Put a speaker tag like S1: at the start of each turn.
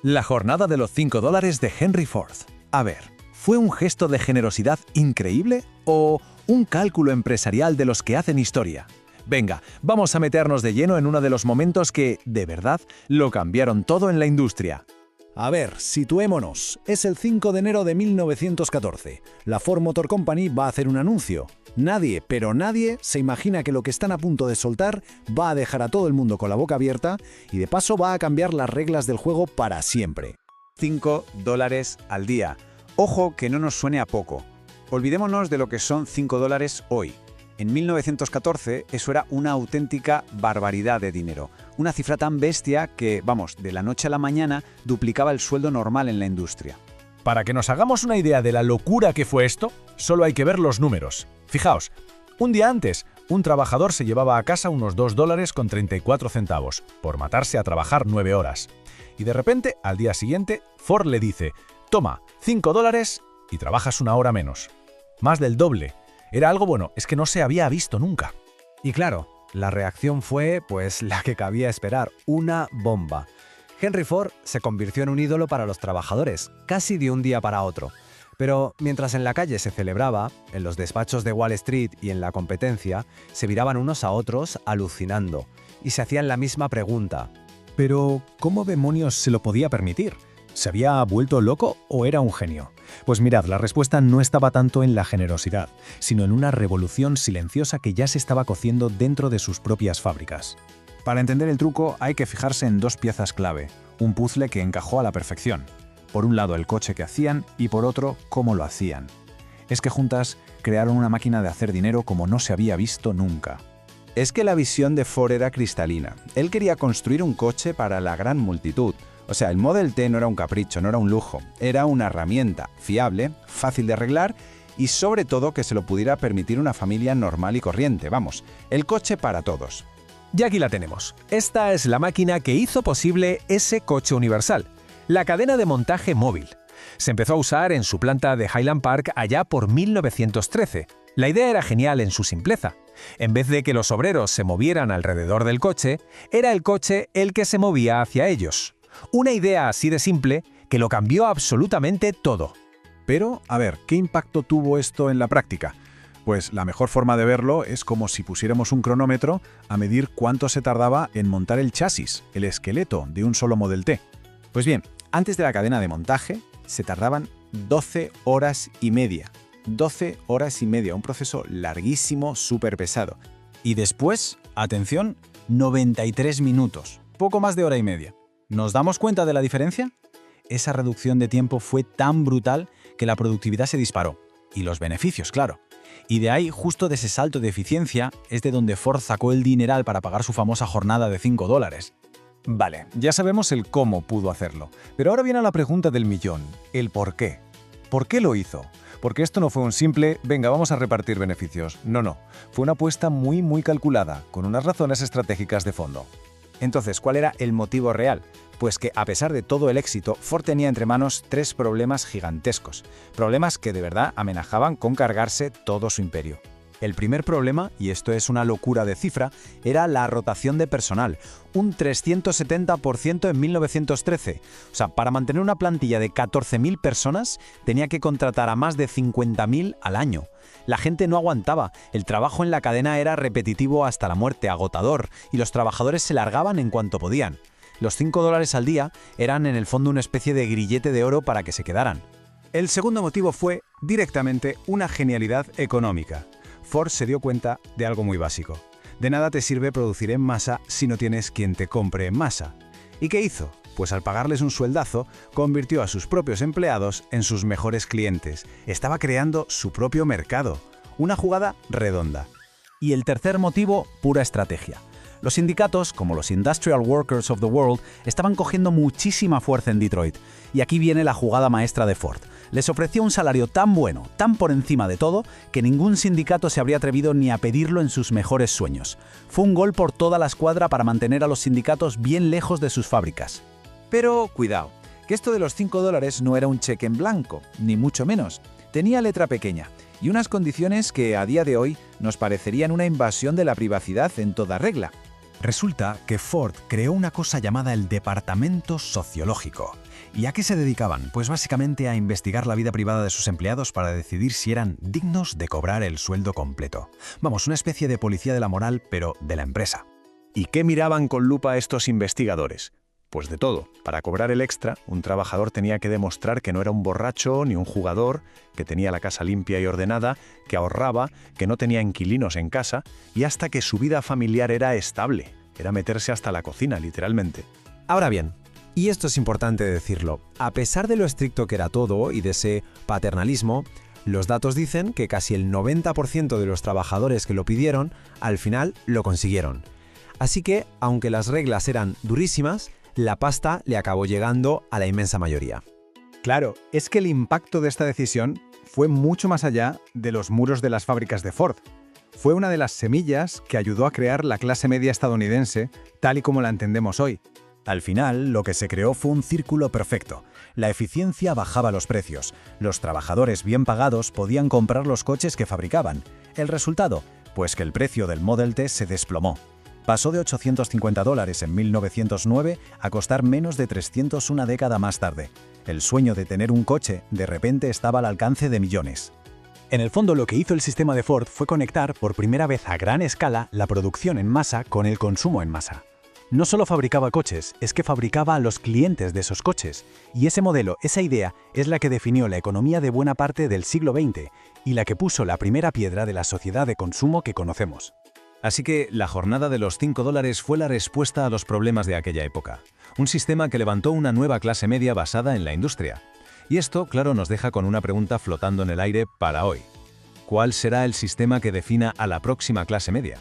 S1: La jornada de los $5 de Henry Ford. A ver, ¿fue un gesto de generosidad increíble o un cálculo empresarial de los que hacen historia? Venga, vamos a meternos de lleno en uno de los momentos que, de verdad, lo cambiaron todo en la industria.
S2: A ver, situémonos. Es el 5 de enero de 1914. La Ford Motor Company va a hacer un anuncio. Nadie, pero nadie, se imagina que lo que están a punto de soltar va a dejar a todo el mundo con la boca abierta y de paso va a cambiar las reglas del juego para siempre.
S3: $5 al día. Ojo que no nos suene a poco. Olvidémonos de lo que son $5 hoy. En 1914 eso era una auténtica barbaridad de dinero. Una cifra tan bestia que, vamos, de la noche a la mañana duplicaba el sueldo normal en la industria.
S4: Para que nos hagamos una idea de la locura que fue esto, solo hay que ver los números. Fijaos, un día antes, un trabajador se llevaba a casa unos $2.34 por matarse a trabajar 9 horas. Y de repente, al día siguiente, Ford le dice, toma, $5 y trabajas una hora menos. Más del doble. Era algo bueno, es que no se había visto nunca.
S5: Y claro, la reacción fue, pues, la que cabía esperar, una bomba. Henry Ford se convirtió en un ídolo para los trabajadores, casi de un día para otro. Pero mientras en la calle se celebraba, en los despachos de Wall Street y en la competencia, se miraban unos a otros alucinando y se hacían la misma pregunta.
S2: Pero, ¿cómo demonios se lo podía permitir? ¿Se había vuelto loco o era un genio? Pues mirad, la respuesta no estaba tanto en la generosidad, sino en una revolución silenciosa que ya se estaba cociendo dentro de sus propias fábricas.
S6: Para entender el truco hay que fijarse en dos piezas clave, un puzzle que encajó a la perfección. Por un lado el coche que hacían y por otro cómo lo hacían. Es que juntas crearon una máquina de hacer dinero como no se había visto nunca.
S3: Es que la visión de Ford era cristalina. Él quería construir un coche para la gran multitud. O sea, el Model T no era un capricho, no era un lujo. Era una herramienta fiable, fácil de arreglar y sobre todo que se lo pudiera permitir una familia normal y corriente. Vamos, el coche para todos.
S4: Y aquí la tenemos. Esta es la máquina que hizo posible ese coche universal. La cadena de montaje móvil. Se empezó a usar en su planta de Highland Park allá por 1913. La idea era genial en su simpleza. En vez de que los obreros se movieran alrededor del coche, era el coche el que se movía hacia ellos. Una idea así de simple que lo cambió absolutamente todo.
S6: Pero, a ver, ¿qué impacto tuvo esto en la práctica? Pues la mejor forma de verlo es como si pusiéramos un cronómetro a medir cuánto se tardaba en montar el chasis, el esqueleto de un solo Model T. Pues bien, antes de la cadena de montaje se tardaban 12 horas y media. 12 horas y media, un proceso larguísimo, súper pesado. Y después, atención, 93 minutos, poco más de hora y media. ¿Nos damos cuenta de la diferencia? Esa reducción de tiempo fue tan brutal que la productividad se disparó. Y los beneficios, claro. Y de ahí, justo de ese salto de eficiencia, es de donde Ford sacó el dineral para pagar su famosa jornada de $5. Vale, ya sabemos el cómo pudo hacerlo. Pero ahora viene la pregunta del millón, el por qué. ¿Por qué lo hizo? Porque esto no fue un simple, venga, vamos a repartir beneficios. No. Fue una apuesta muy calculada, con unas razones estratégicas de fondo.
S3: Entonces, ¿cuál era el motivo real? Pues que, a pesar de todo el éxito, Ford tenía entre manos 3 problemas gigantescos. Problemas que de verdad amenazaban con cargarse todo su imperio. El primer problema, y esto es una locura de cifra, era la rotación de personal. Un 370% en 1913. O sea, para mantener una plantilla de 14.000 personas, tenía que contratar a más de 50.000 al año. La gente no aguantaba, el trabajo en la cadena era repetitivo hasta la muerte, agotador, y los trabajadores se largaban en cuanto podían. Los $5 al día eran en el fondo una especie de grillete de oro para que se quedaran. El segundo motivo fue, directamente, una genialidad económica. Ford se dio cuenta de algo muy básico. De nada te sirve producir en masa si no tienes quien te compre en masa. ¿Y qué hizo? Pues al pagarles un sueldazo, convirtió a sus propios empleados en sus mejores clientes. Estaba creando su propio mercado. Una jugada redonda.
S1: Y el tercer motivo, pura estrategia. Los sindicatos, como los Industrial Workers of the World, estaban cogiendo muchísima fuerza en Detroit. Y aquí viene la jugada maestra de Ford. Les ofreció un salario tan bueno, tan por encima de todo, que ningún sindicato se habría atrevido ni a pedirlo en sus mejores sueños. Fue un gol por toda la escuadra para mantener a los sindicatos bien lejos de sus fábricas.
S3: Pero cuidado, que esto de los $5 no era un cheque en blanco, ni mucho menos. Tenía letra pequeña y unas condiciones que a día de hoy nos parecerían una invasión de la privacidad en toda regla.
S2: Resulta que Ford creó una cosa llamada el Departamento Sociológico. ¿Y a qué se dedicaban? Pues básicamente a investigar la vida privada de sus empleados para decidir si eran dignos de cobrar el sueldo completo. Vamos, una especie de policía de la moral, pero de la empresa.
S6: ¿Y qué miraban con lupa estos investigadores? Pues de todo. Para cobrar el extra, un trabajador tenía que demostrar que no era un borracho ni un jugador, que tenía la casa limpia y ordenada, que ahorraba, que no tenía inquilinos en casa y hasta que su vida familiar era estable. Era meterse hasta la cocina, literalmente.
S4: Ahora bien, y esto es importante decirlo, a pesar de lo estricto que era todo y de ese paternalismo, los datos dicen que casi el 90% de los trabajadores que lo pidieron, al final lo consiguieron. Así que, aunque las reglas eran durísimas, la pasta le acabó llegando a la inmensa mayoría.
S3: Claro, es que el impacto de esta decisión fue mucho más allá de los muros de las fábricas de Ford. Fue una de las semillas que ayudó a crear la clase media estadounidense, tal y como la entendemos hoy.
S2: Al final, lo que se creó fue un círculo perfecto. La eficiencia bajaba los precios. Los trabajadores bien pagados podían comprar los coches que fabricaban. ¿El resultado? Pues que el precio del Model T se desplomó. Pasó de $850 en 1909 a costar menos de 300 una década más tarde. El sueño de tener un coche de repente estaba al alcance de millones. En el fondo, lo que hizo el sistema de Ford fue conectar por primera vez a gran escala la producción en masa con el consumo en masa. No solo fabricaba coches, es que fabricaba a los clientes de esos coches. Y ese modelo, esa idea, es la que definió la economía de buena parte del siglo XX y la que puso la primera piedra de la sociedad de consumo que conocemos.
S1: Así que la jornada de los $5 fue la respuesta a los problemas de aquella época. Un sistema que levantó una nueva clase media basada en la industria. Y esto, claro, nos deja con una pregunta flotando en el aire para hoy. ¿Cuál será el sistema que defina a la próxima clase media?